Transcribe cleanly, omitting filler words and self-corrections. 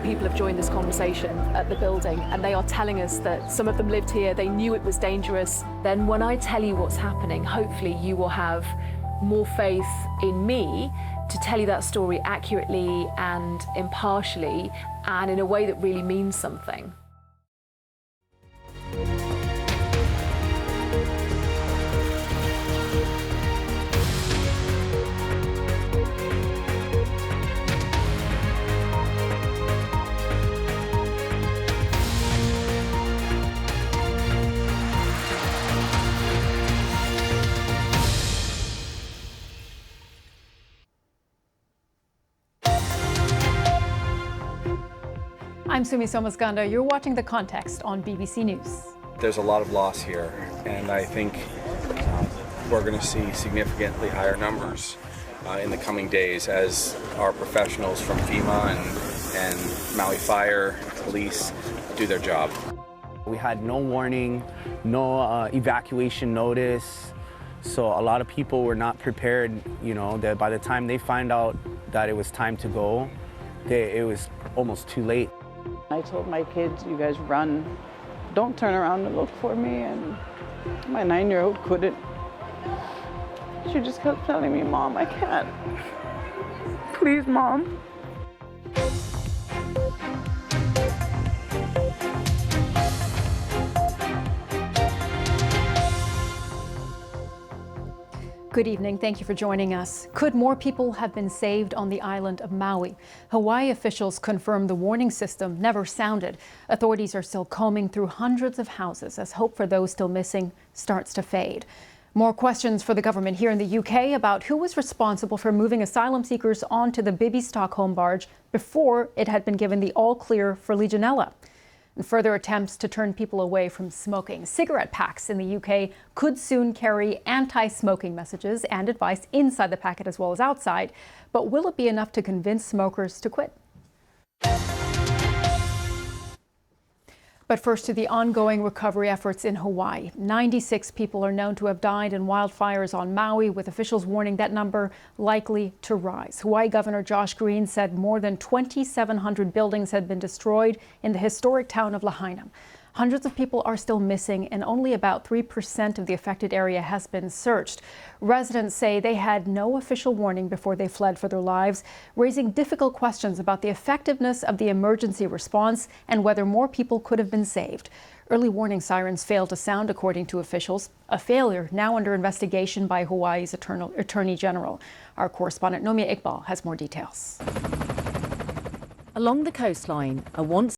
people have joined this conversation at the building, and they are telling us that some of them lived here, they knew it was dangerous. Then when I tell you what's happening, hopefully you will have more faith in me to tell you that story accurately and impartially and in a way that really means something. I'm Sumi Somaskanda. You're watching The Context on BBC News. There's a lot of loss here, and I think we're going to see significantly higher numbers in the coming days as our professionals from FEMA and Maui Fire, police do their job. We had no warning, no evacuation notice, so a lot of people were not prepared, that by the time they find out that it was time to go, it was almost too late. I told my kids, you guys run, don't turn around and look for me, and my 9-year-old couldn't. She just kept telling me, Mom, I can't. Please, Mom. Good evening. Thank you for joining us. Could more people have been saved on the island of Maui? Hawaii officials confirm the warning system never sounded. Authorities are still combing through hundreds of houses as hope for those still missing starts to fade. More questions for the government here in the UK about who was responsible for moving asylum seekers onto the Bibi Stockholm barge before it had been given the all-clear for Legionella. And further attempts to turn people away from smoking. Cigarette packs in the UK could soon carry anti-smoking messages and advice inside the packet as well as outside. But will it be enough to convince smokers to quit? But first to the ongoing recovery efforts in Hawaii. 96 people are known to have died in wildfires on Maui, with officials warning that number likely to rise. Hawaii Governor Josh Green said more than 2,700 buildings had been destroyed in the historic town of Lahaina. Hundreds of people are still missing, and only about 3% of the affected area has been searched. Residents say they had no official warning before they fled for their lives, raising difficult questions about the effectiveness of the emergency response and whether more people could have been saved. Early warning sirens failed to sound, according to officials, a failure now under investigation by Hawaii's Attorney General. Our correspondent Nomia Iqbal has more details. Along the coastline, a once